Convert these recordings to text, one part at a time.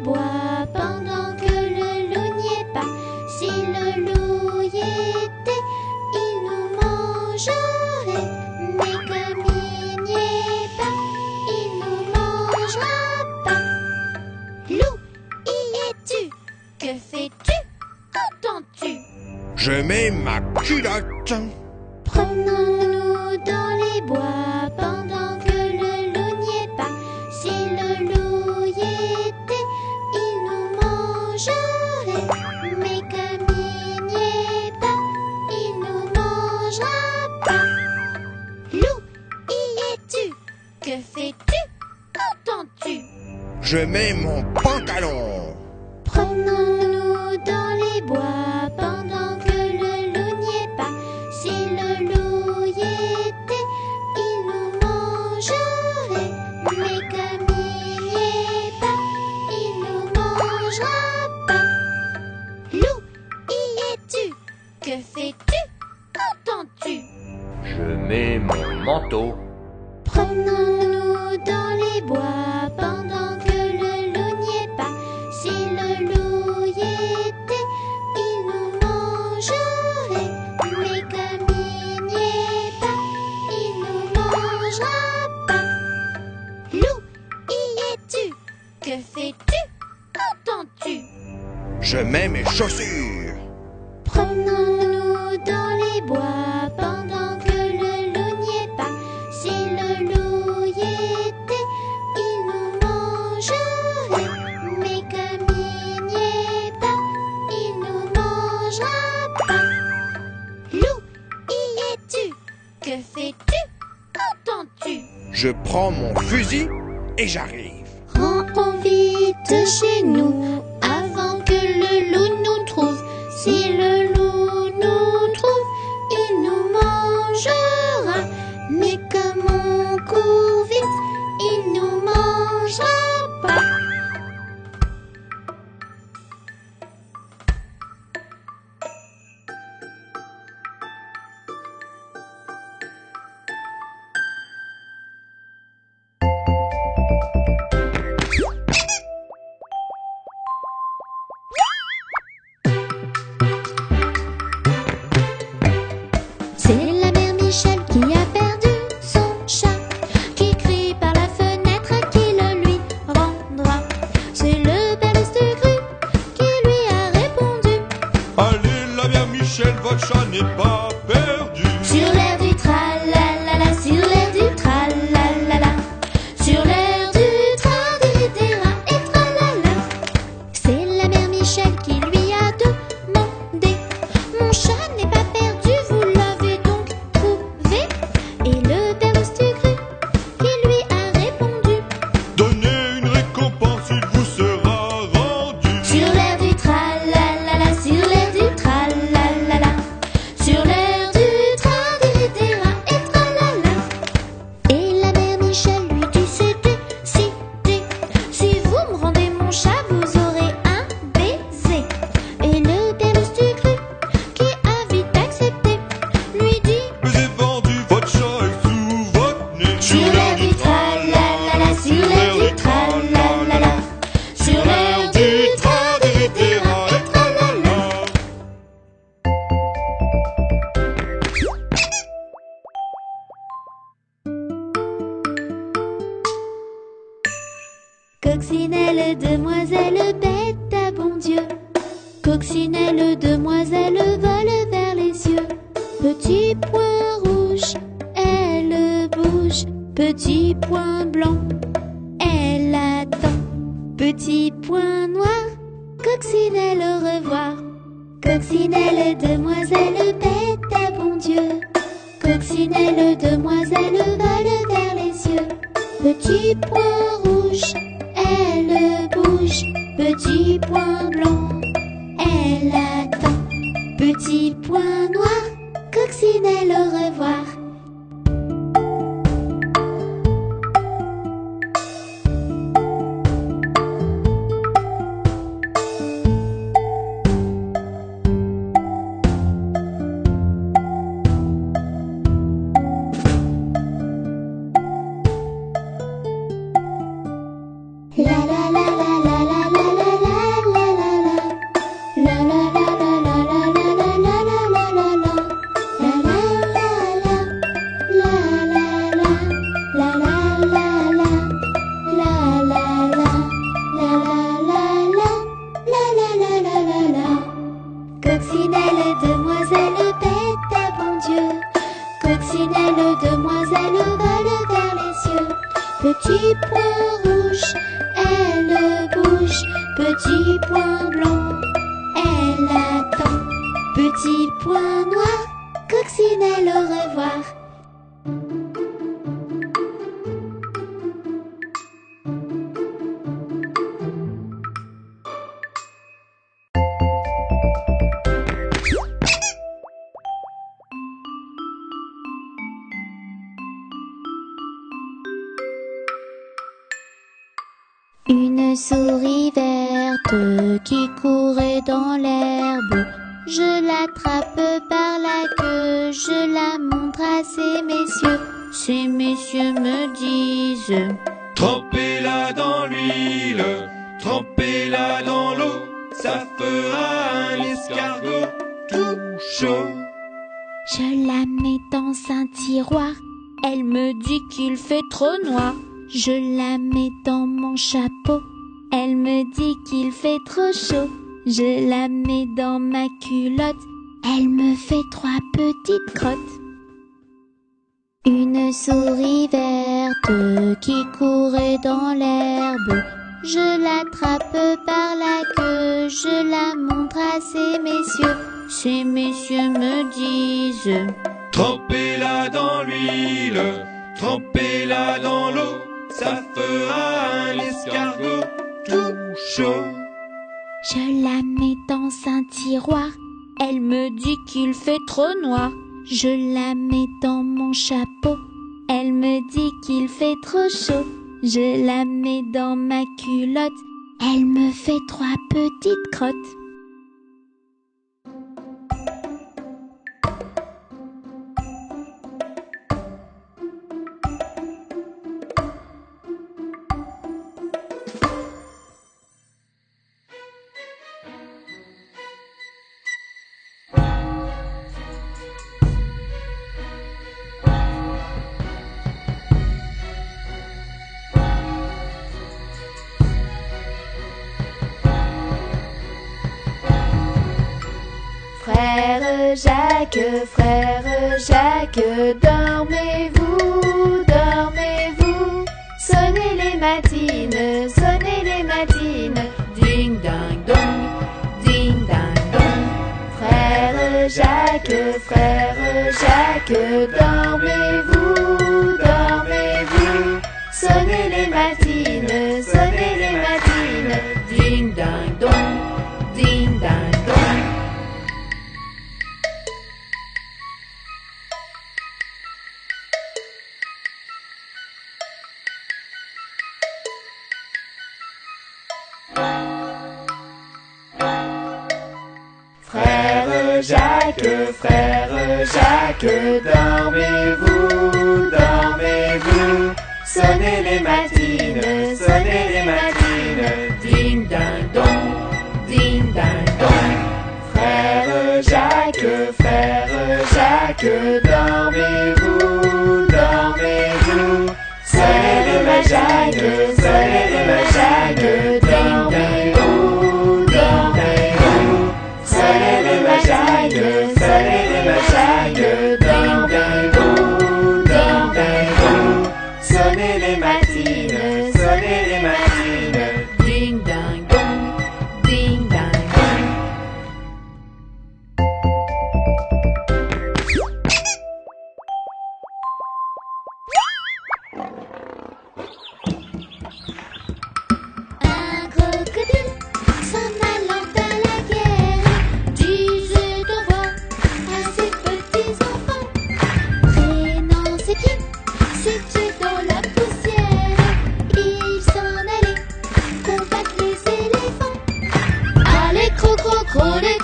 bois pendant que le loup n'y est pas. Si le loup y était, il nous mangerait. Mais comme il n'y est pas, il nous mangera pas. Loup, y es-tu? Que fais-tu? Qu'entends-tu? Je mets ma culotte. Promenons-nous dans les bois pendant que le loup n'y est pas. Si le loup y était, il nous mangerait. Mais comme il n'y est pas, il nous mangera pas. Loup, y es-tu? Que fais-tu? Qu'entends-tu? Je mets mon pantalon. Promenons-nous dans les bois pendant que le loup n'y est pas. Si le loup y était, il nous mangerait. Mais comme il n'y est pas, il nous mangera pas. Loup, y es-tu? Que fais-tu? Qu'entends-tu? Je mets mon manteau. Promenons-nous dans les bois pendant que le loup n'y est pas. Si le loup y était, il nous mangerait. Mais comme il n'y est pas, il nous mangera pas. Loup, y es-tu? Que fais-tu? Qu'entends-tu? Je mets mes chaussures. Promenons-nous dans les bois pendant que le loup n'y est pas. Si le loup y était, il nous mangerait. Mais comme il n'y est pas, il nous mangera pas. Loup, y es-tu? Que fais-tu? Qu'entends-tu? Je prends mon fusil et j'arrive. Rentrons vite chez nous avant que le loup nous trouve. Si le loup nous trouve, il nous mangera. Mais comme on court vite, il nous mangera pas. C'est la mère Michel qui a perdu son chat, qui crie par la fenêtre qui le lui rendra. C'est le père Lestugru qui lui a répondu: Allez, la mère Michel, votre chat n'est pas perdu. sur l'air du tralalala, sur l'air du tralalala, sur l'air du tra-di-di-ra et tralala. C'est la mère Michel qui lui a demandé: mon chat n'est pas perdu, vous l'avez donc trouvé? Et le père Lestugru qui lui a répondu: Donnez une récompense, il vous sera rendu. sur l'air du tralalala, sur l'air du tralalala, sur l'air du tra-di-di-ra et tralala. Et la mère Michel lui dit: c'est décidé, si vous me rendez mon chat, vous aurez un baiser. Et le père Lestugru qui a vite accepté lui dit: Mais c'est vendu, votre chat est sous votre nez. sur l'air du tralalala, sur l'air du tralalala, sur l'air du tra-di-di-ra et tralala. Coccinelle, demoiselle, bête à bon Dieu. Coccinelle, demoiselle, vole vers les cieux. Petit point rouge, elle bouge. Petit point blanc, elle attend. Petit point noir, coccinelle, au revoir. Coccinelle, demoiselle, bête à bon Dieu. Coccinelle, demoiselle, vole vers les cieux. Petit point rouge, elle bouge. Petit point blanc, elle attend. Petit point noir, coccinelle, au revoir. Petit point rouge, elle bouge. Petit point blanc, elle attend. Petit point noir, coccinelle au revoir. Une souris verte qui courait dans l'herbe. Je l'attrape par la queue, je la montre à ces messieurs. Ces messieurs me disent: Trempez-la dans l'huile, trempez-la dans l'eau, ça fera un escargot tout chaud. Je la mets dans un tiroir, elle me dit qu'il fait trop noir. Je la mets dans mon chapeau, elle me dit qu'il fait trop chaud. Je la mets dans ma culotte, elle me fait 3 petites crottes. Une souris verte qui courait dans l'herbe. Je l'attrape par la queue, je la montre à ces messieurs. Ces messieurs me disent: Trempez-la dans l'huile, trempez-la dans l'eau, ça fera un escargot tout chaud. Je la mets dans un tiroir, elle me dit qu'il fait trop noir. Je la mets dans mon chapeau, elle me dit qu'il fait trop chaud. Je la mets dans ma culotte, elle me fait 3 petites crottes. Frère Jacques, dormez-vous, dormez-vous. Sonnez les matines, ding ding dong, ding ding dong. Frère Jacques, dormez-vous, dormez-vous. Sonnez les matines, ding ding dong, ding ding dong. Frère Jacques, dormez-vous, dormez-vous. Sonnez les matines, ding ding dong, ding ding dong. Frère Jacques, dormez-vous, dormez-vous. Sonnez les matines, dormez-vous, dormez-vous. Sonnez les matines, dormez-vous, dormez-vous. Sonnez les matines, ding ding dong, ding ding dong. Un crocodile s'en allant à la guerre disait au revoir à ses petits enfants. Traînant ses pieds, c'était dans la poussière. Il s'en allait combattre les éléphants. Allez crocro, les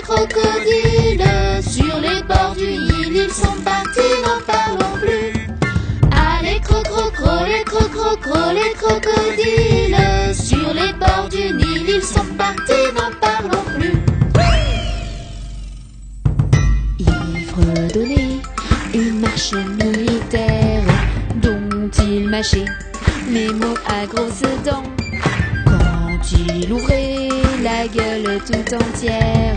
crocodiles sur les bords du Nil, ils sont partis, n'en parlons plus. Allez crocro, les crocodiles sur les bords du Nil, ils sont partis, n'en parlons plus. Fredonnait une marche militaire dont il mâchait mes mots à grosses dents. Quand il ouvrait la gueule tout entière,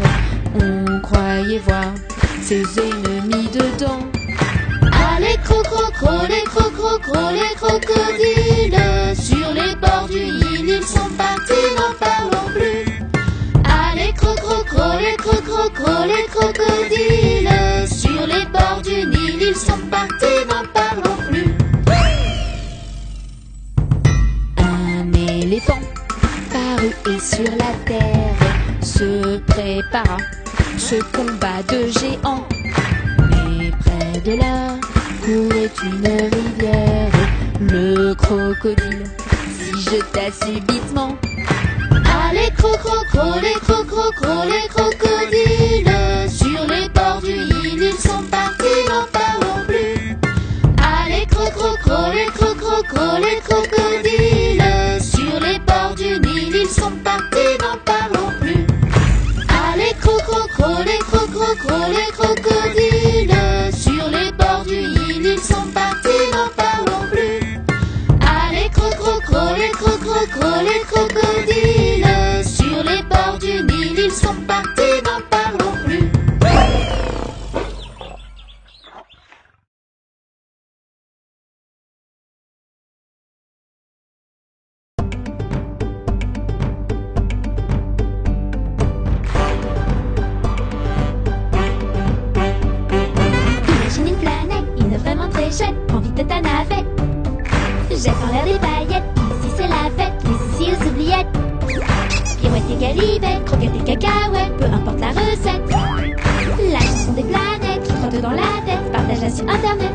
on croyait voir ses ennemis dedans. Allez crocro, les les crocodiles, sur les bords du Nil, ils sont partis, n'en parlons plus. Ah, les les crocodiles, sur les bords du Nil, ils sont partis, n'en parlons plus. Un éléphant parut et sur la terre se prépara ce combat de géants. Mais près de là courait une rivière. Le crocodile s'y jeta subitement. Ah, les les crocodiles, sur les bords du Nil, ils sont partis, n'en parlons plus. Ah, les les crocodiles, sur les bords du Nil, ils sont partis, n'en parlons plus. Ah, les les crocodiles, sur les bords du Nil, ils sont partis, n'en parlons plus. Ah, les les crocodiles, sur les bords du Nil, ils sont partis, n'en parlons plus. Imagine une planète, une vraiment très chouette, prends vite ta navette. Jette en l'air des paillettes, ici c'est la fête, les ici aux oubliettes. Pirouette et galivette, croquettes et cacahuètes, peu importe la recette. La chanson des planètes qui trottent dans la tête, partage-la sur internet.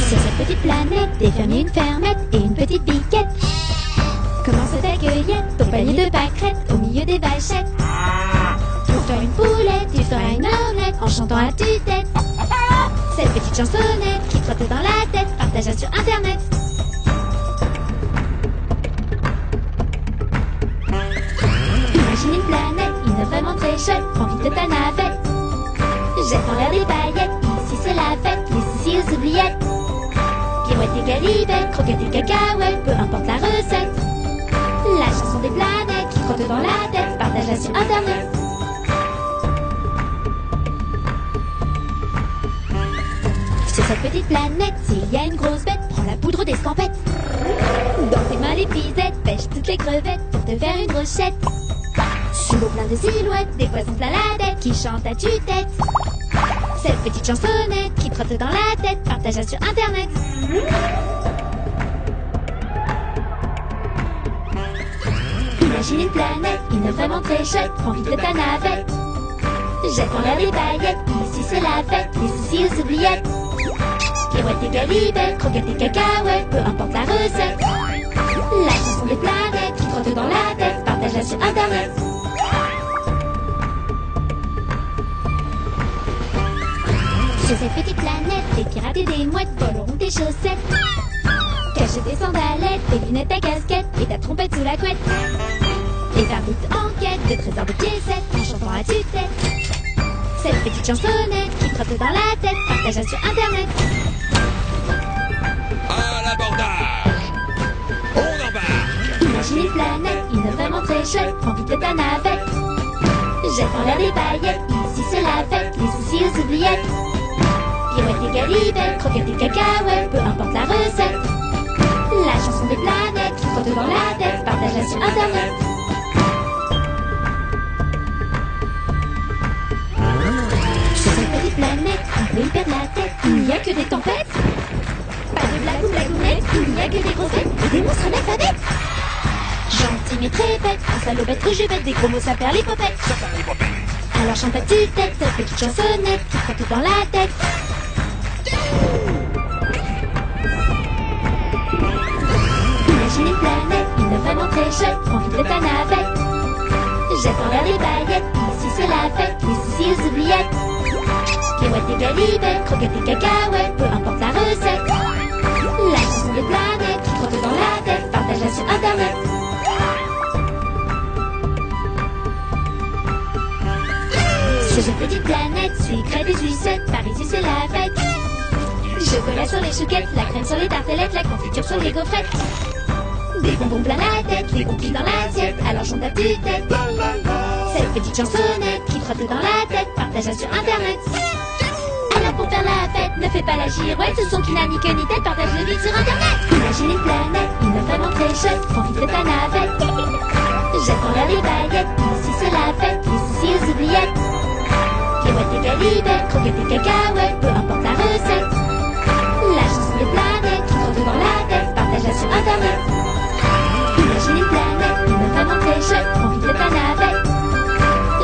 Sur cette petite planète, des fermiers, une fermette et une petite piquette. Comment se t'accueillette, ton panier de pâquerettes au milieu des vachettes. Pour faire une poulette, tu feras une omelette en chantant à tue-tête. Cette petite chansonnette qui trotte dans la tête, partage-la sur internet. Imagine une planète, une vraiment très chouette, prends vite ta navette. Jette en l'air des paillettes, ici c'est la fête, les ici aux oubliettes. Pirouette et galivette, croquettes et cacahuètes, peu importe la recette. La chanson des planètes qui trotte dans la tête, partage-la sur internet. Sur cette petite planète, s'il y a une grosse bête, prends la poudre d'escampette. Dans tes mains l'épisette, pêche toutes les crevettes pour te faire une brochette. Sous l'eau plein de silhouettes, des poissons plein la tête qui chantent à tue-tête. Cette petite chansonnette qui trotte dans la tête, partage-la sur internet. Imagine une planète, une vraiment très chouette, prends vite ta navette. Jette en l'air des paillettes, ici c'est la fête, les soucis aux oubliettes. Pirouette et galivette, croquettes et cacahuètes, peu importe la recette. La chanson des planètes qui trotte dans la tête, partage-la sur internet. Sur cette petite planète, des pirates et des mouettes voleront tes chaussettes. Cache tes sandalettes, tes lunettes, ta casquette et ta trompette sous la couette. Et faire vite en quête de trésors de piécettes en chantant à tue-tête. Cette petite chansonnette qui trotte dans la tête, partage-la sur internet. À l'abordage! On embarque! Imagine une planète, une vraiment très chouette, prends vite ta navette. Jette en l'air des paillettes, ici c'est la fête, les soucis aux oubliettes. Pirouette et galivette, croquettes et cacahuètes, peu importe la recette. La chanson des planètes qui trotte dans la tête, partage-la sur internet. Sur cette petite planète, on peut y perdre la tête, il n'y a que des tempêtes. Pas de blague ou blagounette, il n'y a que des grossettes et des monstres analphabètes. Gentil mais très bête, un salopette que je bête, des gros mots ça perd les popettes. Alors chante à tue-tête, cette petite chansonnette qui trotte dans la tête. Imagine une planète, une vraiment très chouette, prends vite ta navette. Jette en l'air des paillettes, ici c'est la fête, les soucis aux oubliettes. Pirouette et galivette, croquettes et cacahuètes, peu importe la recette. La chanson des planètes qui trotte dans la tête, partage-la sur internet. Sur cette petite planète, sucre des sucettes, par ici c'est la fête. Chocolat sur les chouquettes, la crème sur les tartelettes, la confiture sur les gaufrettes. Des bonbons plein la tête, les cookies dans l'assiette, alors chante à tue-tête. Cette petite chansonnette qui trotte dans la tête, partage-la sur internet. là pour faire la fête. Ne fais pas la girouette, ce son qui n'a ni queue ni tête. Partage le vide sur internet. Imagine une planète, une femme très chouette. Profite de ta navette. Jette en l'air les baguettes. Ici c'est la fête, ici aux oubliettes. Cacahuètes et galibettes, croquettes et cacahuètes, peu importe la recette. La chanson des planètes qui trotte dans la tête. Partage-la sur internet. Imagine une planète, une femme très chouette. Profite de ta navette.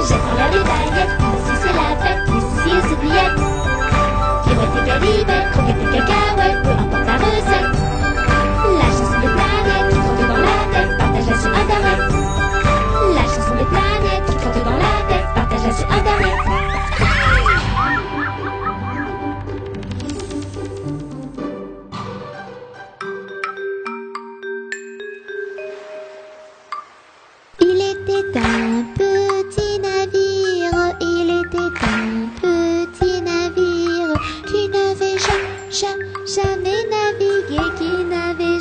Jette en l'air les baguettes, ici c'est la fête, ici aux oubliettes. Cacahuètes et galibettes, croquettes et cacahuètes, peu importe la recette. La chanson des planètes qui trotte dans la tête, partage-la sur internet. La chanson des planètes qui trotte dans la tête, partage-la sur internet. Il était un petit navire, il était un petit navire qui n'avait jamais navigué, qui n'avait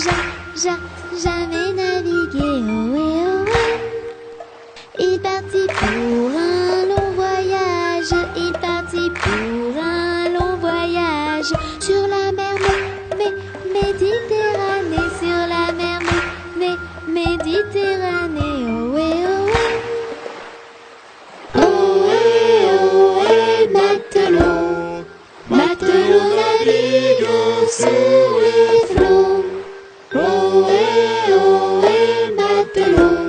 jamais navigué, ohé, ohé. Il partit pour un long voyage, il partit pour un long voyage sur la mer Méditerranée, sur la mer Méditerranée, ohé, ohé. Ohé, ohé, matelot, matelot naviguant sur les flots. Ohé, ohé, matelot,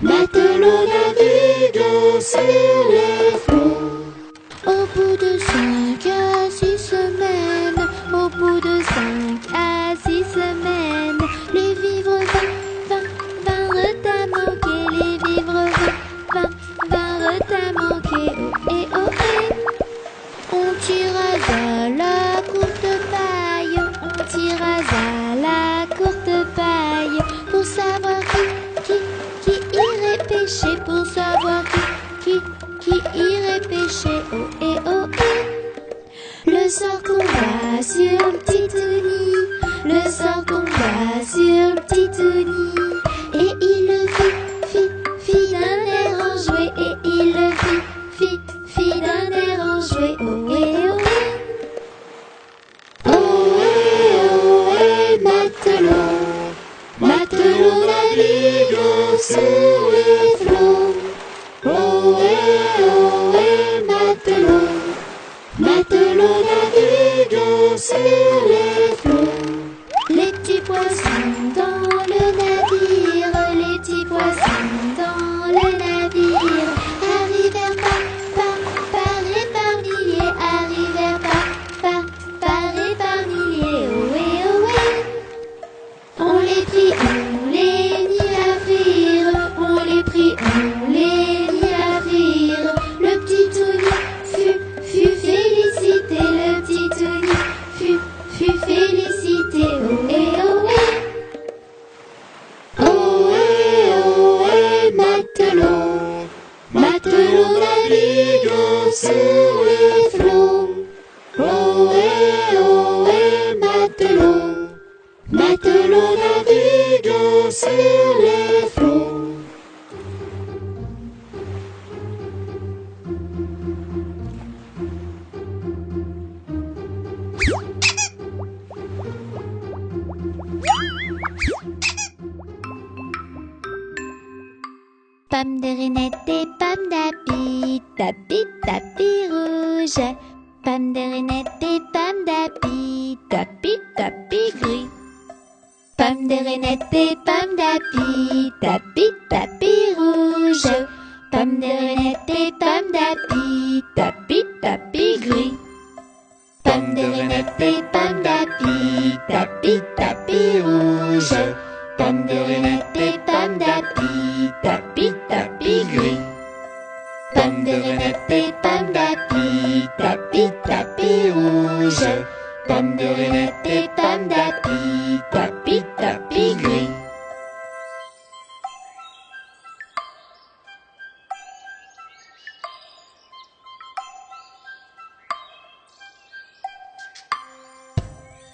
matelot naviguant sur les flots. Au bout de 5 à 6 semaines, au bout de 5 à 6 semaines, les vivres vinrent à manquer, les vivres vinrent à manquer, ohé, ohé. On tira à la courte paille, on tira à la courte paille, pour savoir qui irait pêcher, pour savoir qui irait pêcher, ohé, ohé. Le sort tomba sur Titouni, le sort tomba sur Titouni, et il le fit d'un air enjoué, et il le fit d'un air enjoué, ohé, ohé. Ohé, ohé, matelot, matelot naviguant sur les flots. Ohé, ohé, matelot, matelot naviguant sur les flots. Les petits poissons dans le navire, les petits poissons dans le navire, arrivèrent par et par milliers, arrivèrent par et par milliers, ohé, ohé. On les prit, on les mit à frire, on les prit, on les mit à frire. Le petit Touni fut félicité, le petit Touni fut félicité, ohé, ohé. Ohé, ohé, matelot, matelot naviguant sur les flots. Ohé, ohé, matelot, matelot naviguant sur les flots. Pomme de Renette et pomme d'api, tapis, tapis rouge. Pomme de Renette et pomme d'api, tapis, tapis gris. Pomme de Renette et pomme d'api, tapis, tapis rouge. Pomme de Renette et pomme d'api, tapis, tapis gris. Pomme de Renette et pomme d'api, tapis, tapis rouge. Pomme de Renette et pomme d'api, tapis, tapis gris. Pomme de Renette et pomme d'api, tapis, tapis rouge. Pomme de Renette et pomme d'api, tapis, tapis gris.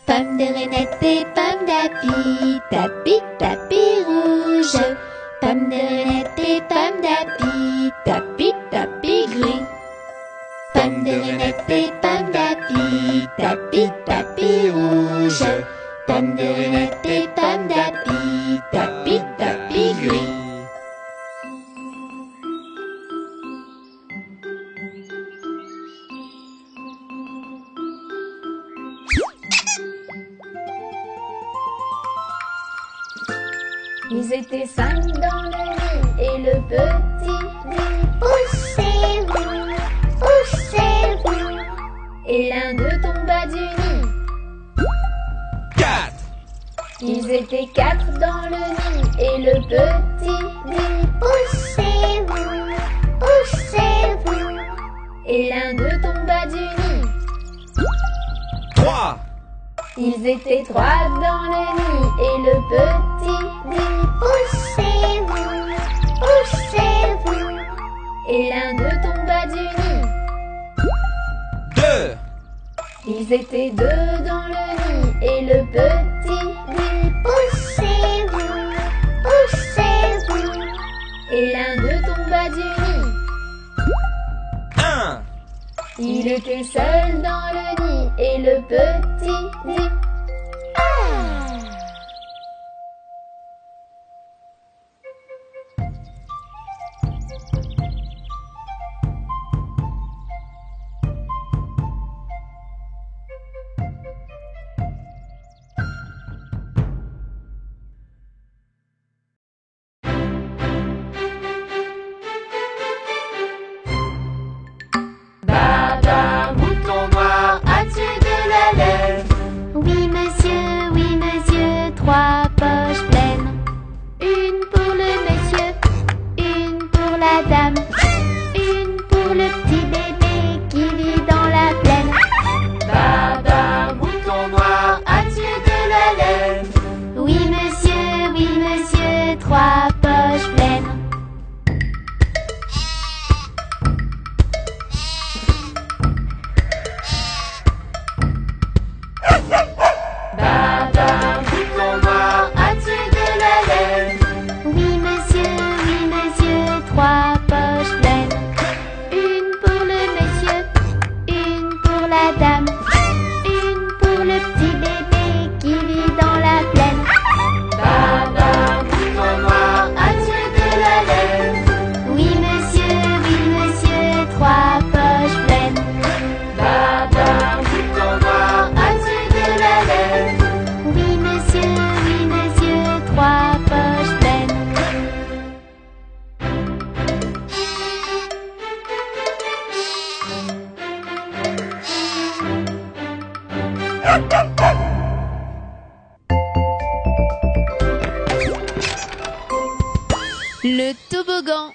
Pomme de Renette et pomme d'api, tapis, tapis rouge. Pomme de Renette et pomme d'api, tapis, tapis gris. Pomme Pomme de renette et pomme d'api, tapis, tapis rouge. Pomme de renette et pomme d'api, tapis, tapis gris. Ils étaient 5 dans le nid et le petit dit Poussez-vous, poussez-vous. et l'un d'eux tomba du nid. 4, Ils étaient 4 dans le nid et le petit dit Poussez-vous, poussez-vous. et l'un d'eux tomba du nid. 3, Ils étaient 3 dans le nid et le petit dit Poussez-vous, poussez-vous. et l'un d'eux tomba du nid. 2, Ils étaient 2 dans le nid et le petit dit Poussez-vous, poussez-vous. et l'un d'eux tomba du nid. 1, Il était seul dans le nid et le petit dit Baba, mouton noir, as-tu de la laine? Oui monsieur, 3 poches pleines. Une pour le monsieur, une pour la dame, une pour le petit bébé qui vit dans la plaine. Baba, mouton noir, as-tu de la laine? Oui monsieur, 3 poches pleines. Baba, mouton noir, as-tu de la laine? Oui monsieur, 3 poches pleines. Une pour le monsieur, une pour la dame, une pour le petit bébé qui vit dans la plaine. Baba, mouton noir, as-tu de la laine? Oui monsieur, 3 poches pleines. Baba, mouton noir, as-tu de la laine? Oui monsieur, 3 poches pleines. Le toboggan.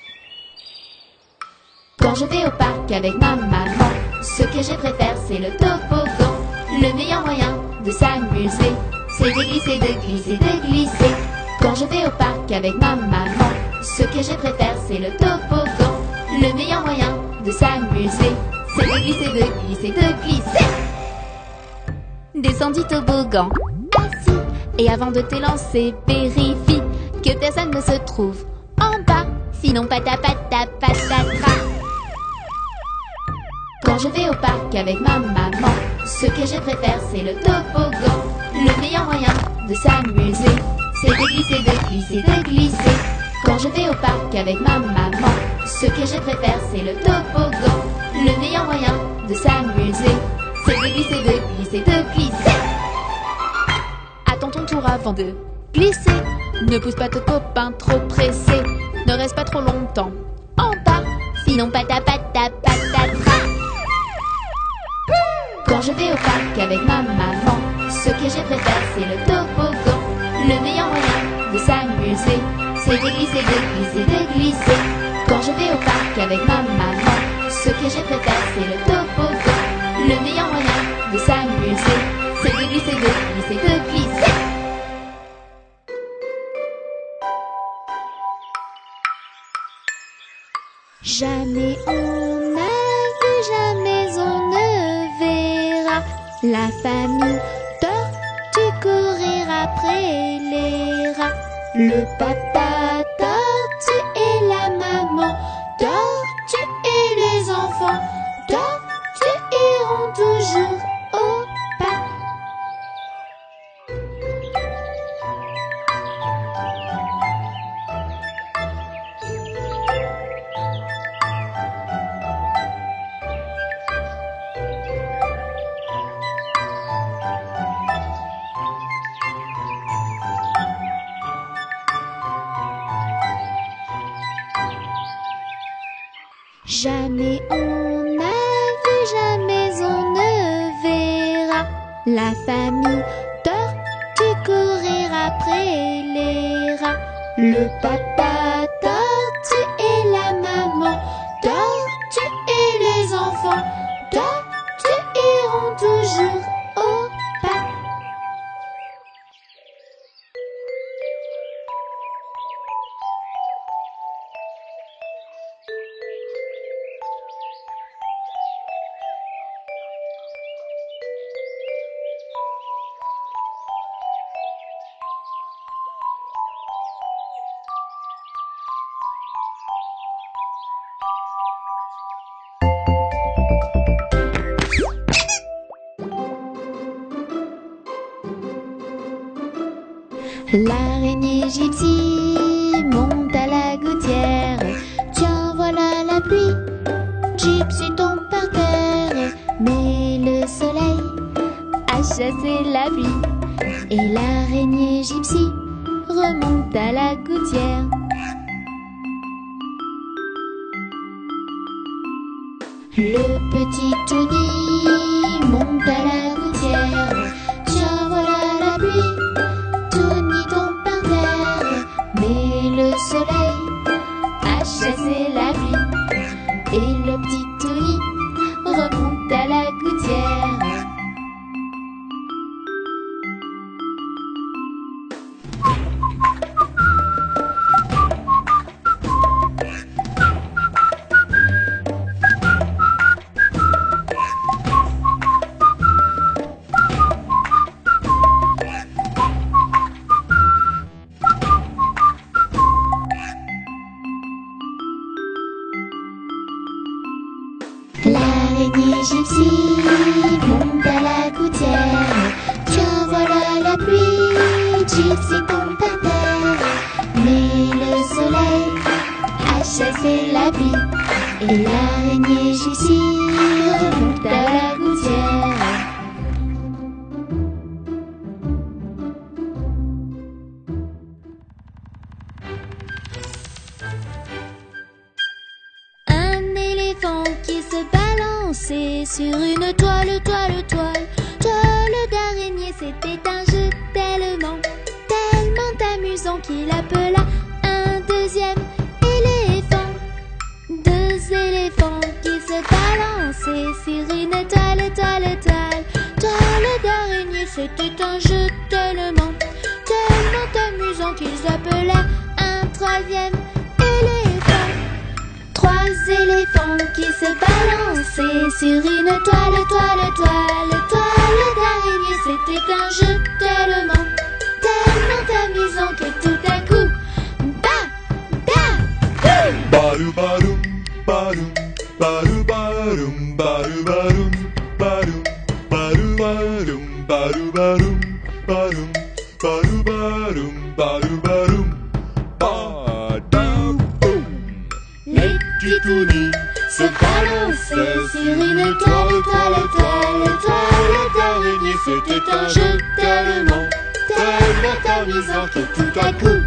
Quand je vais au parc avec ma maman, ce que je préfère c'est le toboggan. Le meilleur moyen de s'amuser, c'est de glisser, de glisser, de glisser. Quand je vais au parc avec ma maman, ce que je préfère c'est le toboggan. Le meilleur moyen de s'amuser, c'est de glisser, de glisser, de glisser. Descends du toboggan. Assis, Et avant de te lancer, vérifie que personne ne se trouve en bas. Sinon, patapata, patatra. quand je vais au parc avec ma maman, ce que je préfère c'est le toboggan. Le meilleur moyen de s'amuser, c'est de glisser, de glisser, de glisser. Quand je vais au parc avec ma maman, ce que je préfère c'est le toboggan. Le meilleur moyen de s'amuser, c'est de glisser, de glisser, de glisser. Attends ton tour avant de glisser. Ne pousse pas ton copain trop pressé. Ne reste pas trop longtemps en bas. Sinon, patapata, patatra. Quand je vais au parc avec ma maman, ce que je préfère c'est le toboggan. Le meilleur moyen de s'amuser, c'est de glisser, de glisser, de glisser. Quand je vais au parc avec ma maman, ce que je préfère c'est le toboggan. Le meilleur moyen de s'amuser, c'est de glisser, de glisser, de glisser. Jamais on n'a vu, jamais on ne verra la famille tortue courir après les rats. Le papa tortue et la maman tortue et les enfants tortue Jamais on n'a vu, jamais on ne verra la famille tortue courir après les rats. Le papa tortue et la maman tortue et les enfants tortues iront toujours au pas. L'araignée gypsy monte à la gouttière. Tiens, voilà la pluie. Gypsy tombe par terre. Mais le soleil a chassé la pluie. Et l'araignée gypsy remonte à la gouttière. Le petit Tony monte à la gouttière. Tiens, voilà la pluie. Tony tombe par terre, mais le soleil a chassé la pluie. Et le petit Tony remonte à la gouttière. L'araignée gypsy monte à la gouttière. Tiens, voilà la pluie. Gypsy tombe par terre, mais le soleil a chassé la pluie. Et l'araignée gypsy remonte à la gouttière. Un éléphant qui se balançait sur une toile d'araignée. C'était un jeu tellement amusant qu'il appela un deuxième éléphant. Deux éléphants qui se balançaient sur une toile d'araignée. C'était un jeu tellement amusant qu'ils appelèrent un troisième éléphant. Trois éléphants qui se balançaient sur une toile d'araignée. C'était un jeu tellement amusant que tout à coup, Badou badou, badou, badou badou, badou badou, badou, badou badou, badou badou, badou, badou badou, badou badou, badou boum. les petits Tony se balançaient sur une toile d'araignée. C'était un jeu tellement amusant que tout à coup,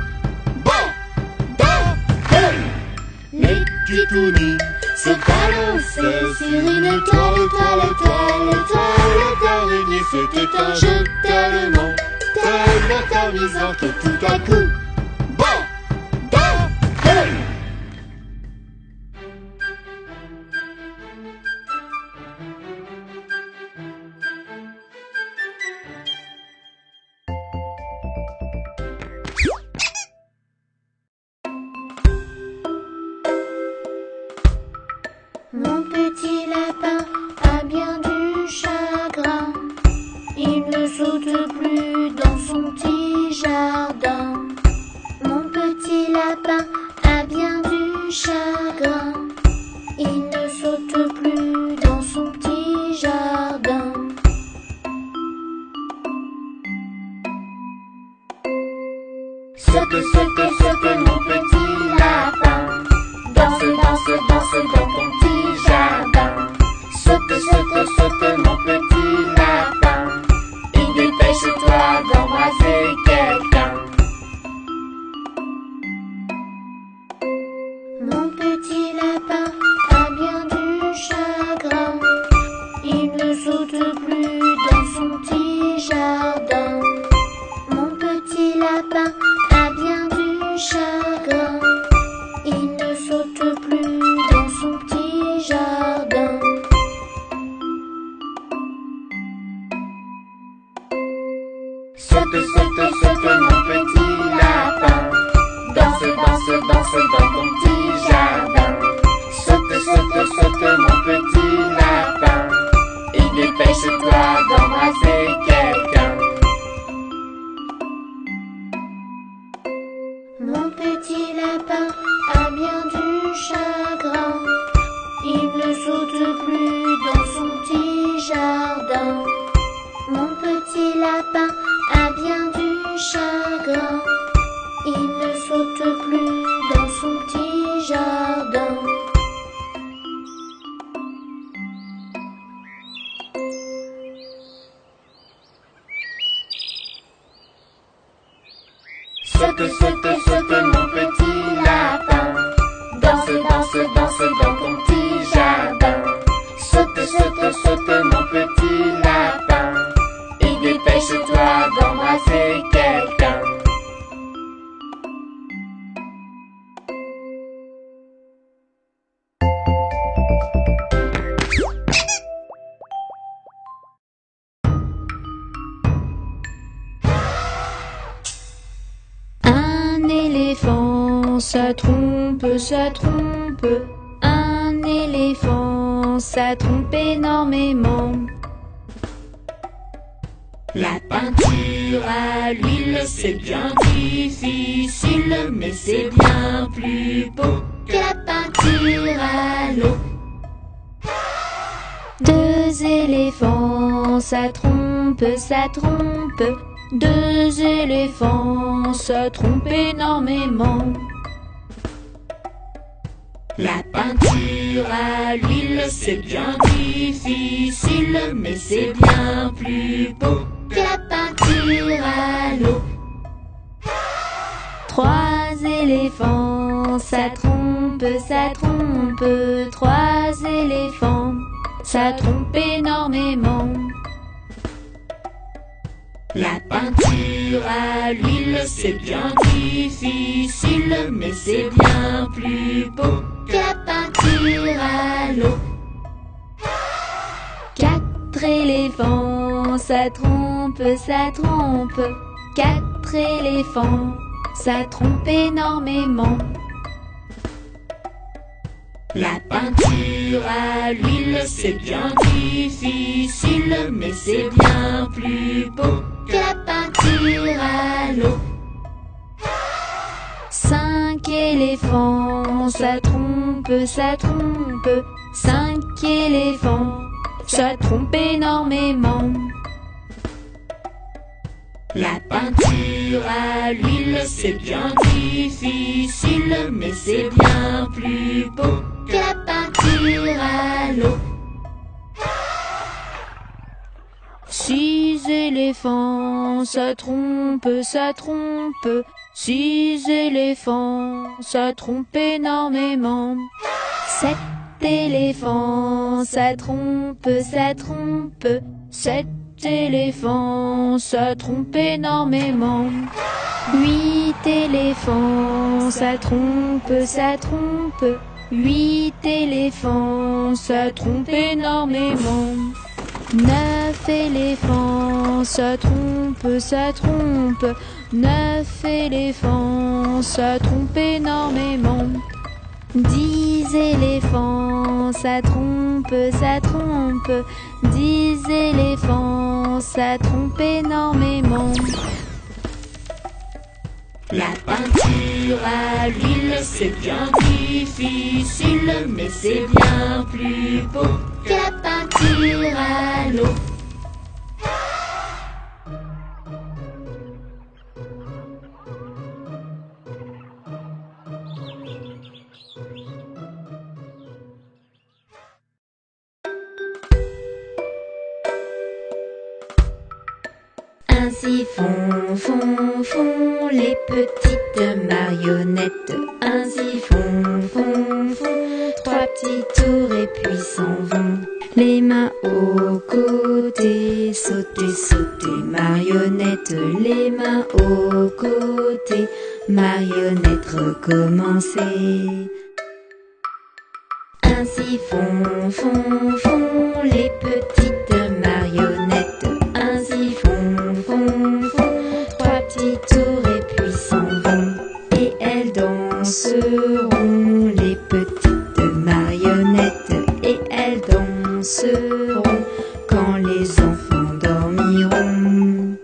les petits Tony se balançaient sur une toile d'araignée. C'était un jeu tellement amusant que tout à coup, mon petit lapin a bien du chagrin. Il ne saute plus dans son petit jardin. Mon petit lapin a bien du chagrin. Il ne saute plus dans son petit jardin. Saute, mon petit lapin. Danse dans ton petit jardin. Saute, mon petit lapin. Et dépêche-toi d'embrasser quelqu'un. Mon petit lapin a bien saute plus dans son petit jardin. Mon petit lapin a bien du chagrin. Il ne saute plus dans son petit jardin. Saute, saute, saute, mon petit lapin. Danse, danse, danse dans ton petit jardin. Saute, saute, saute, mon petit lapin. Et dépêche-toi d'embrasser quelqu'un. Mon petit lapin a bien du chagrin. Il ne saute plus dans son petit jardin. Mon petit lapin a bien du chagrin. Il ne saute plus dans son petit jardin. Saute, saute, saute, mon petit lapin. Danse, danse, danse dans ton petit jardin. Saute, saute, saute, mon petit lapin. Et dépêche-toi d'embrasser quelqu'un. Un éléphant, ça trompe, ça trompe. Un éléphant, ça trompe énormément. La peinture à l'huile, c'est bien difficile, mais c'est bien plus beau que la peinture à l'eau. Deux éléphants, ça trompe, ça trompe. Deux éléphants, ça trompe énormément. La peinture à l'huile, c'est bien difficile, mais c'est bien plus beau que la peinture à l'eau. Trois éléphants, ça trompe, ça trompe. Trois éléphants, ça trompe énormément. La peinture à l'huile, c'est bien difficile, mais c'est bien plus beau que la peinture à l'eau. Quatre éléphants, ça trompe, ça trompe. Quatre éléphants, ça trompe énormément. La peinture à l'huile, c'est bien difficile, mais c'est bien plus beau que la peinture à l'eau. Cinq éléphants, ça trompe, ça trompe. Cinq éléphants, ça trompe énormément. La peinture à l'huile, c'est bien difficile, mais c'est bien plus beau que la peinture à l'eau. Six éléphants, ça trompe, ça trompe. Six éléphants, ça trompe énormément. Sept éléphants, ça trompe, ça trompe. Sept éléphants, ça trompe énormément. Huit éléphants, ça trompe, ça trompe. Huit éléphants, ça trompe énormément. Neuf éléphants, ça trompe, ça trompe. Neuf éléphants, ça trompe énormément. 10 éléphants, ça trompe, ça trompe. 10 éléphants, ça trompe énormément. La peinture à l'huile, c'est bien difficile, mais c'est bien plus beau que la peinture à l'eau. Ainsi font les petites marionnettes. Ainsi font, trois petits tours et puis s'en vont. Les mains au côté. côté, sauter, sauter. Marionnette, les mains aux côtés. Marionnette, recommencer. Ainsi font, font, font les petites marionnettes. Ainsi font, font, font. 3 petits tours et puis s'en vont. Et elles danseront, les petites marionnettes. Et elles danseront quand les enfants dormiront.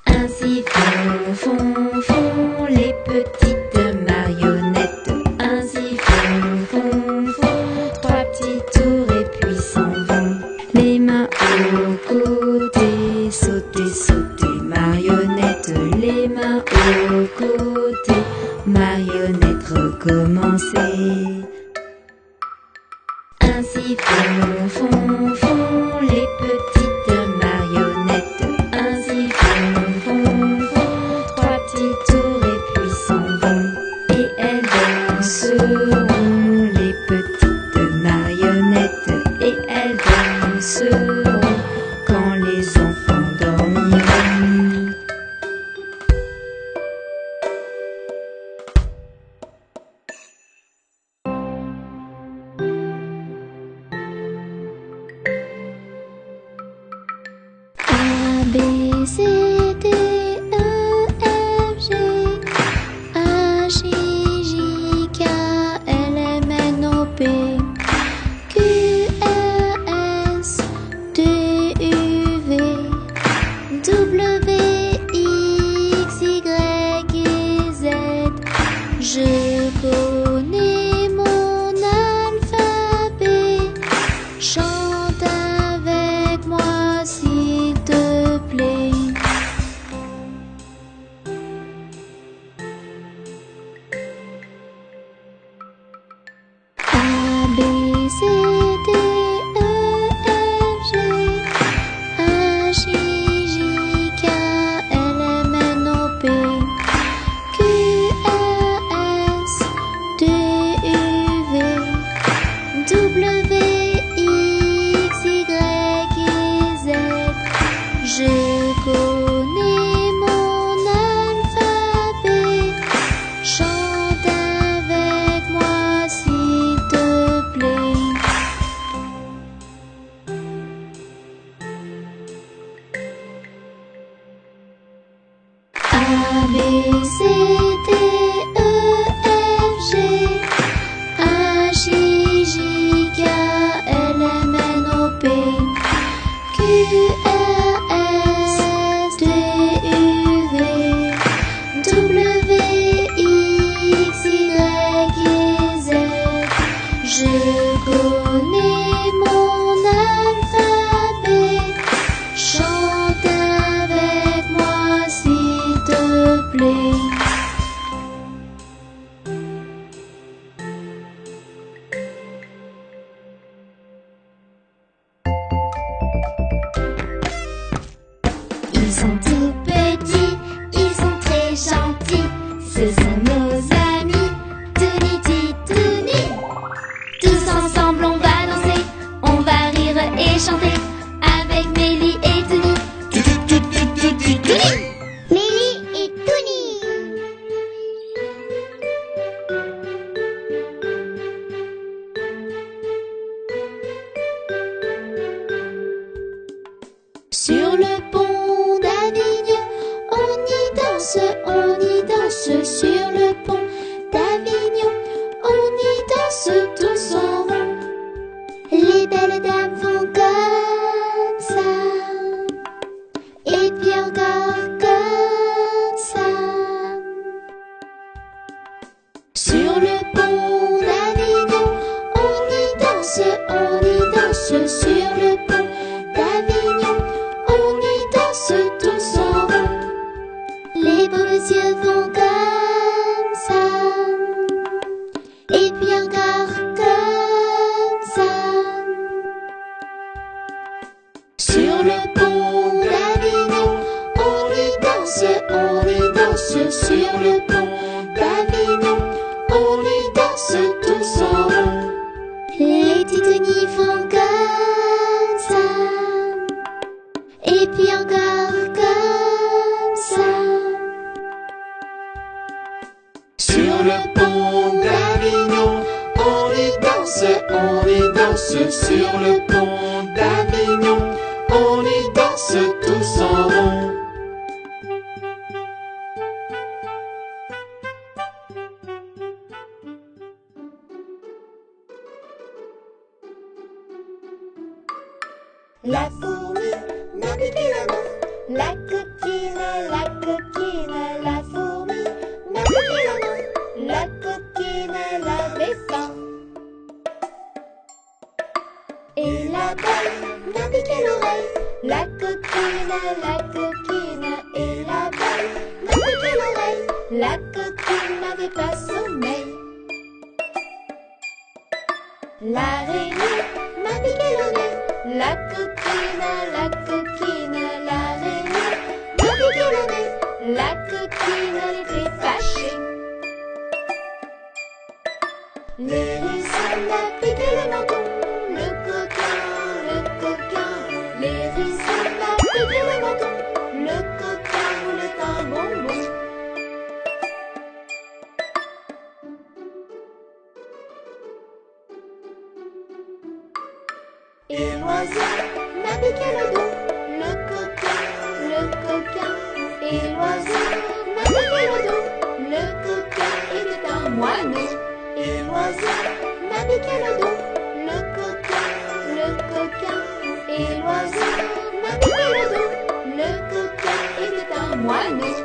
Ainsi font, font, font les petites marionnettes. Ainsi font, font, font. 3 petits tours et puis s'en vont. Les mains aux côtés, sauter, sauter. Marionnette, les mains aux côtés. Marionnette, recommencer. Ainsi font, font, font les petites marionnettes. Ainsi font, font, font. 3 petits tours et puis s'en vont. Et elles danseront, les petites marionnettes. Et elles danseront quand les enfants dormiront. A, B, C, D, E, F, G, H, I, J, K, L, M, N, O, P, Q, R, S, T, U, V, W, X, Y et Z. Je connais mon alphabet. Chante avec moi s'il te plaît. A, B, C, D, E, F, G, H, I, J, K, L, M, N, O, P, Q, R, S, T, U, V, W, X, Y et Z. Je connais mon alphabet. Chante avec moi s'il te plaît. A, B, C, D, E, F, G, H, I, J, K, L, M, N, O, P, Q, R, S, T, U, V, W, X, Y et Z. Je connais mon alphabet. Chante avec moi s'il te plaît. Ils sont tout petits, ils sont très gentils. Ce sont nos amis, Touni, Titouni. Tous ensemble on va danser, on va rire et chanter avec Mélie et Touni. Mélie et Touni. Sur le pont d'Avignon, on y danse, sur le pont d'Avignon, on y danse tous en rond. Les belles dames font comme ça, et puis encore comme ça. Sur le pont d'Avignon, on y danse, sur le pont d'Avignon, on y danse tous en rond. Les beaux yeux font comme ça, et puis encore comme ça. Sur le pont d'Avignon, on y danse, sur le pont d'Avignon, on y danse tous en rond. Les Titouni font comme ça. sur le pont d'Avignon, on y danse tous en rond. La fourmi m'a piqué le nom. La coquine, la fourmi m'a piqué le nom. La coquine l'avait faim. Et la belle m'a piqué l'oreille. La coquine, et la belle m'a piqué l'oreille. La coquine n'avait pas sommeil. L'araignée m'a piqué le nez. La coquine, l'araignée m'a piqué le nez. La coquine, elle était fâchée. L'hérisson m'a piqué le menton. Le coquin, l'hérisson m'a piqué le menton. Le coquin voulait un bonbon. Et l'oiseau m'a piqué le dos. Le coquin, et l'oiseau m'a piqué le dos. Le coquin était un moineau. Et l'oiseau m'a piqué le dos. Le coquin, et l'oiseau m'a piqué le dos. Le coquin était un moineau.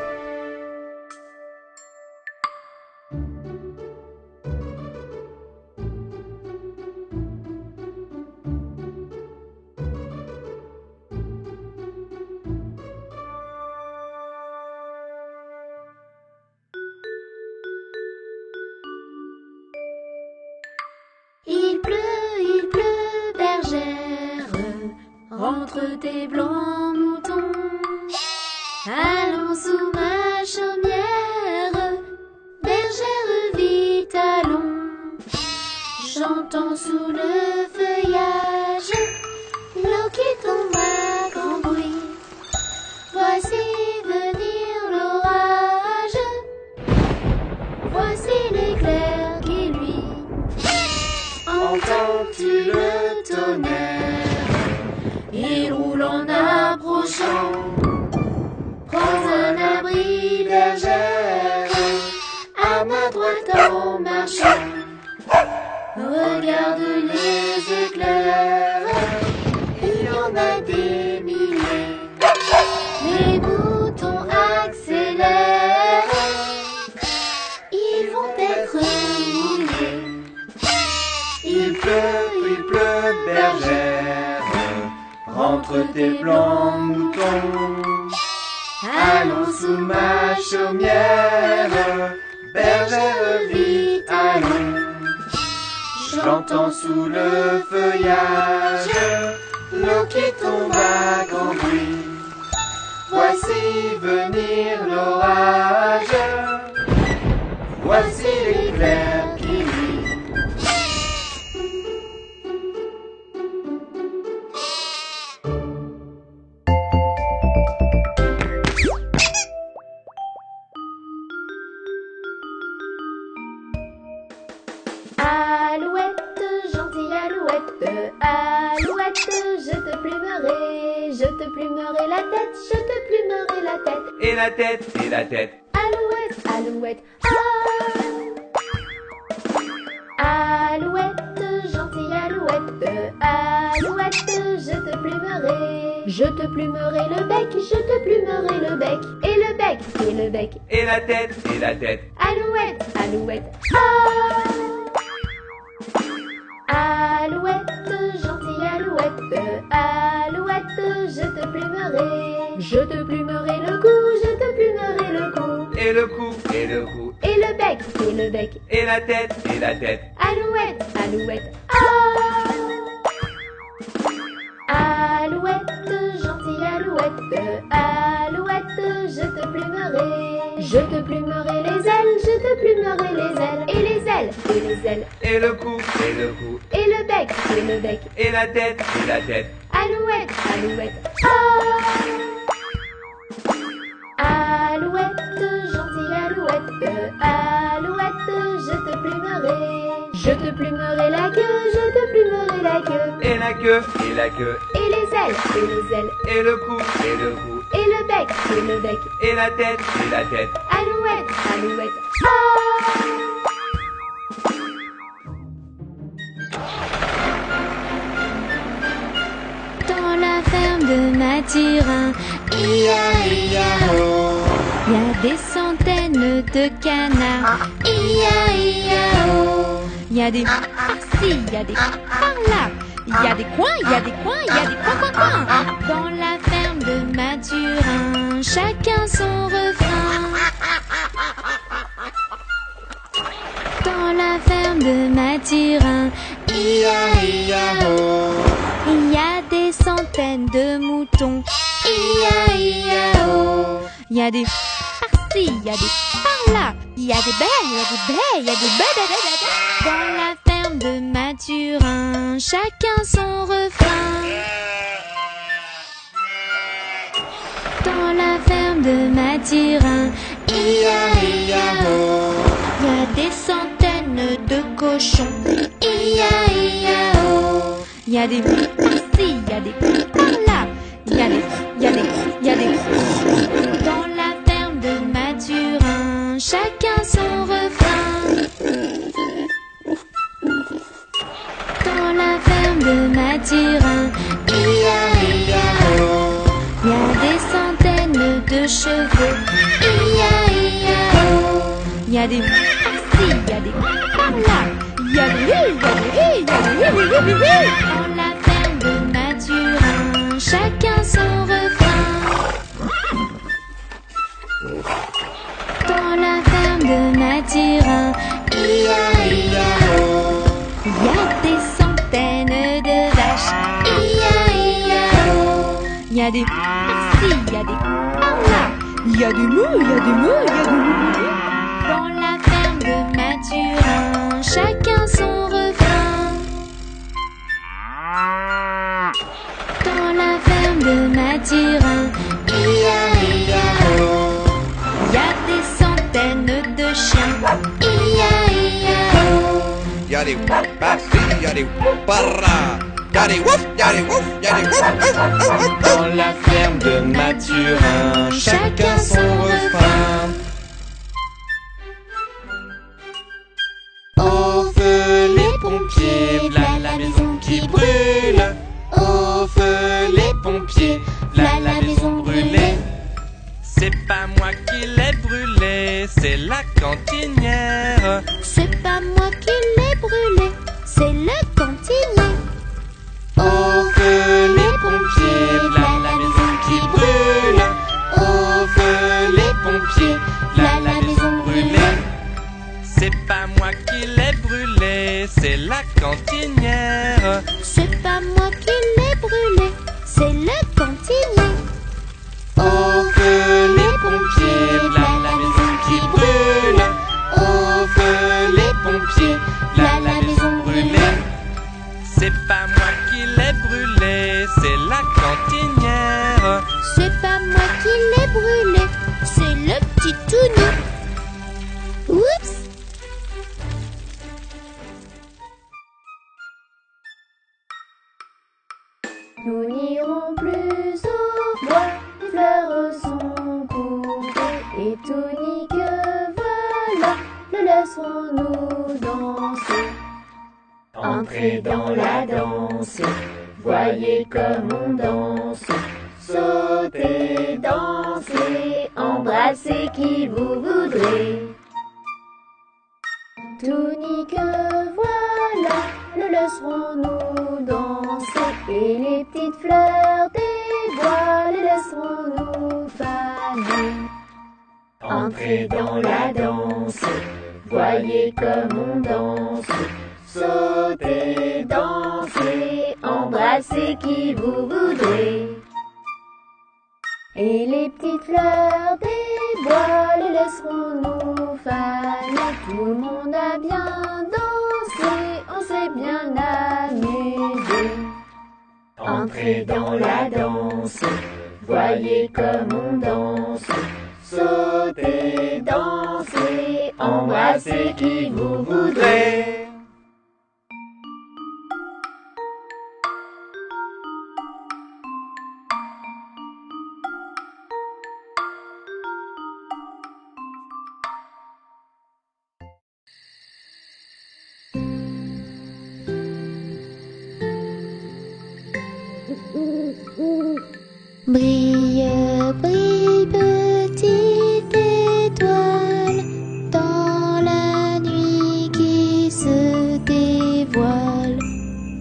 Il pleut, bergère, rentre tes blancs moutons. Allons sous ma chaumière, bergère vite allons. J'entends sous le feuillage l'eau qui tombe à grand bruit. Voici venir l'orage, voici l'éclair qui luit. Entends-tu le tonnerre? Il roule en approchant. Prends un abri, bergère, à ma droite en marchant. Regarde les éclairs, il y en a des milliers. Les boutons accélèrent, ils vont être mouillés. Il pleut, bergère, rentre tes blancs moutons. Allons sous ma chaumière, bergère vite allons. J'entends sous le feuillage l'eau qui tombe à grand bruit. Voici venir l'orage, voici l'éclair qui luit. Alouette, gentille alouette, alouette, je te plumerai la tête, je te plumerai la tête. Et la tête, et la tête. Alouette, alouette, ah. Alouette, gentille alouette, alouette, je te plumerai le bec, je te plumerai le bec. Et le bec, et le bec. Et la tête, et la tête. Alouette, alouette, ah. Alouette, gentille alouette, alouette, je te plumerai le cou, je te plumerai le cou. Et le cou, et le cou. Et le bec, et le bec. Et la tête, et la tête. Alouette, alouette, ah. Alouette, gentille alouette, alouette, je te plumerai les ailes, je te plumerai les ailes. Et les ailes, et les ailes. Et le cou, et le cou. Et le bec, et le bec. Et la tête, et la tête. Alouette, alouette, ah. Alouette, gentille alouette, alouette, je te plumerai la queue, je te plumerai la queue. queue, et la queue, et les ailes, et le cou, et le cou, et le bec, et la tête, et la tête. alouette, alouette, ah! Dans la ferme de Mathurin, ia-ia-o. Il y a des centaines de canards, ia-ia-o. Il y a des par-ci, il y a des par-là. Il y a des coins, il y a des coins, il y a des coins. Dans la ferme de Mathurin, chacun son refrain. Dans la ferme de Mathurin, ia-ia-o. Il y a des centaines de moutons, ia-ia-o. Il y a des par-ci, il y a des par-là. Il y a des baies, il y a des baies, il y a des baies. Dans la ferme de Mathurin, chacun son refrain. Dans la ferme de Mathurin, ia-ia-o. Il y a des centaines de cochons, ia-ia-o. Il y a des par-ci, il y a des par-là. Il y a des. Dans la ferme de Mathurin, chacun son refrain. Dans la ferme de Mathurin, ia-ia-o. Il y a des centaines de chevaux, ia-ia-o. Il y a des par-ci, il y a des par-là. Il y a des Dans la ferme de Mathurin, chacun son refrain. Dans la ferme de Mathurin, ia-ia-o. Il y a des centaines de vaches, ia-ia-o. Il y a des par-ci, il y a des par-là. Il y a des mous, il y a des mous, il y a des mous. Dans la ferme de Mathurin, chacun son refrain. Dans la ferme de Mathurin, ia-ia-o. Il y a des centaines de chiens, ia-ia-o. Y'a des whoop par-ci, y'a des whoop par-là. Y'a des whoop, y'a des whoop, y'a des whoop. Dans la ferme de Mathurin, chacun son refrain. Au feu les pompiers, v'là la maison qui brûle. Au feu les pompiers, v'là la maison brûlée. C'est pas moi qui l'ai brûlé, c'est la cantinière. C'est pas moi qui l'ai brûlé, c'est le cantinier. Au feu les pompiers, v'là la maison qui brûle. Au feu les pompiers, v'là la maison brûlée. C'est pas moi qui l'ai brûlé, c'est la cantinière. C'est pas moi qui l'ai brûlé, c'est le cantinier. Au feu les pompiers, v'là la maison qui brûle. Au feu les pompiers, v'là la maison brûlée. C'est pas moi qui l'ai brûlé, c'est la cantinière. C'est pas moi qui l'ai brûlé, c'est le petit tounou. Oups! Nous n'irons plus au bois, les fleurs sont coupées et Tony voilà, le laisserons-nous danser. Entrez dans la danse, voyez comme on danse. Sautez, dansez, embrassez qui vous voudrez. Tony voilà, le laisserons-nous danser. Et les petites fleurs des bois, les laisserons-nous faner. Entrez dans la danse, voyez comme on danse. Sautez, dansez, embrassez qui vous voudrez. Et les petites fleurs des bois, les laisserons-nous faner. Tout le monde a bien dansé, on s'est bien amusé. Entrez dans la danse, voyez comme on danse. Sautez, dansez, embrassez qui vous voudrez. Brille, brille, petite étoile, dans la nuit qui se dévoile.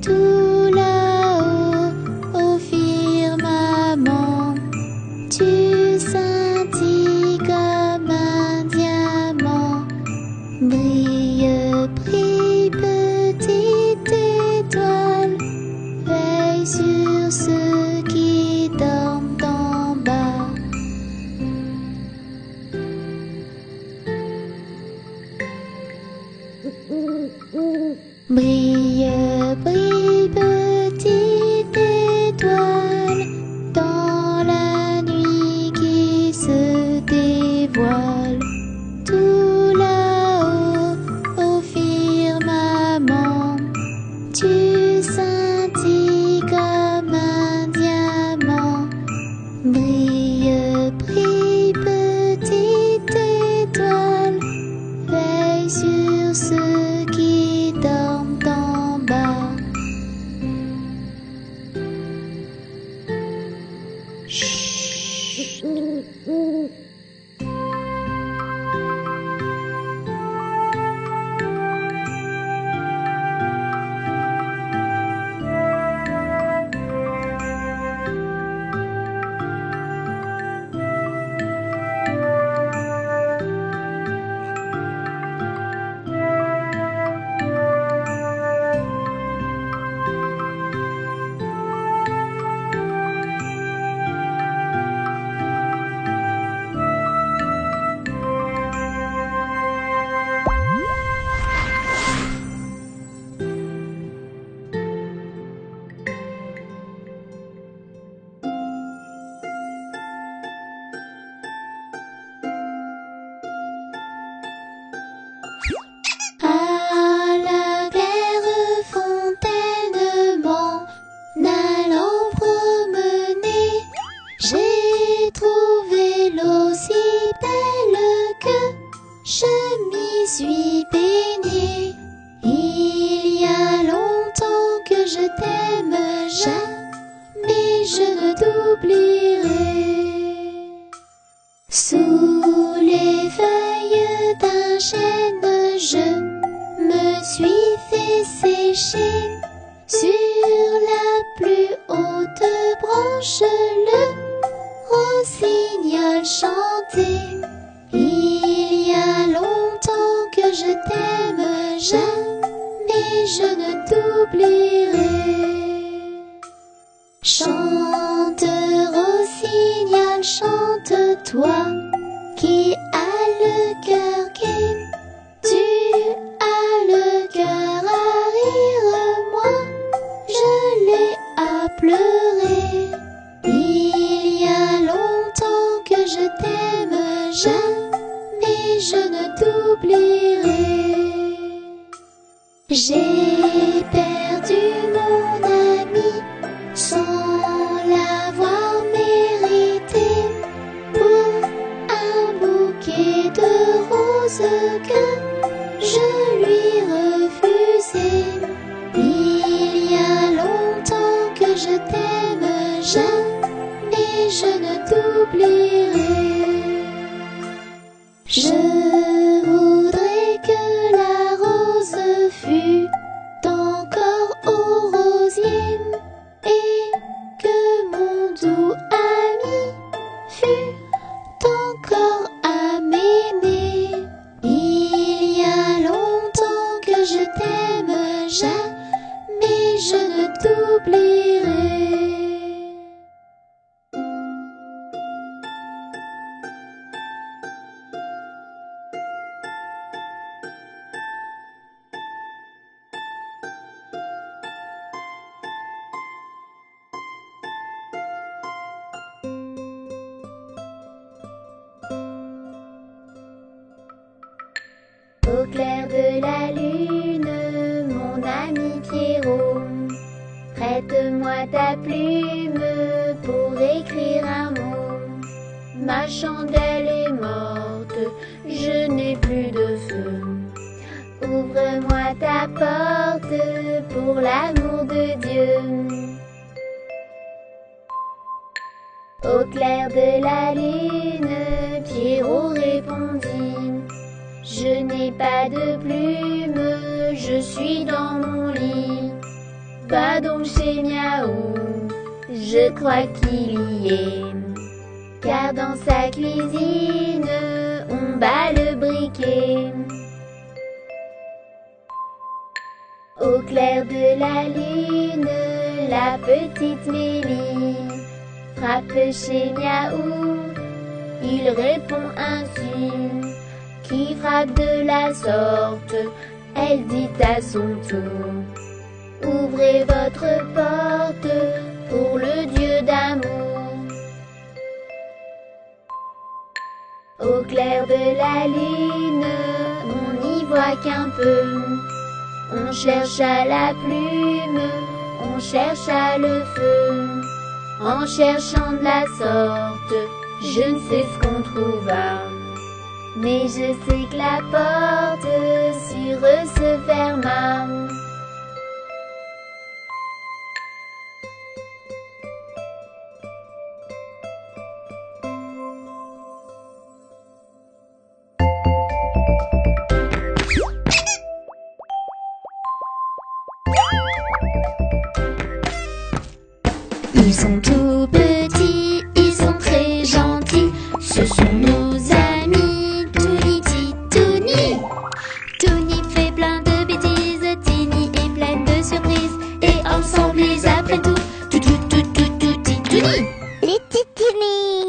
Tout là-haut, au firmament, tu scintilles comme un diamant. Brille, brille, petite étoile, veille sur ceux qui dorment en bas. Brille, brille, petite étoile, dans la nuit qui se dévoile. Tout là-haut, au firmament, tu scintilles comme un diamant. Brille, brille, petite étoile, veille sur ceux qui dorment en bas. Chut. À la claire fontaine m'en allant promener, j'ai trouvé l'eau si belle que je m'y suis baignée. Il y a longtemps que je t'aime, jamais je ne t'oublierai. Sous les feuilles d'un chêne, je me suis fait sécher. Sur la plus haute branche, le rossignol chantait. Il y a longtemps que je t'aime, jamais je ne t'oublierai. Chante, rossignol, chante, toi qui as le cœur gai. Tu as le cœur à rire, moi je l'ai à pleurer. Il y a longtemps que je t'aime, jamais je ne t'oublierai. J'ai perdu mon ami sans l'avoir mérité, pour un bouquet de roses que je lui refusais. Il y a longtemps que je t'aime, jamais je ne t'oublierai. Je voudrais que la rose fût encore au rosier et que mon doux ami fût encore à m'aimer. Il y a longtemps que je t'aime, jamais je ne t'oublierai. Au clair de la lune, mon ami Pierrot, prête-moi ta plume pour écrire un mot. Ma chandelle est morte, je n'ai plus de feu. Ouvre-moi ta porte pour l'amour de Dieu. Au clair de la lune, Pierrot répondit: Je n'ai pas de plume, je suis dans mon lit. Va donc chez Miaou, je crois qu'il y est. Car dans sa cuisine, on bat le briquet. Au clair de la lune, la petite Mélie frappe chez Miaou. Il répond ainsi: Qui frappe de la sorte? Elle dit à son tour: Ouvrez votre porte pour le Dieu d'amour. Au clair de la lune, on n'y voit qu'un peu. On cherche à la plume, on cherche à le feu. En cherchant de la sorte, je ne sais ce qu'on trouva. Mais je sais que la porte sur eux se ferma. Ils sont tout petits, ils sont très gentils. Ce sont nos amis, Touni, Titouni. Touni fait plein de bêtises, Tini est pleine de surprises. Et ensemble ils apprennent tout, Titouni. Les titini.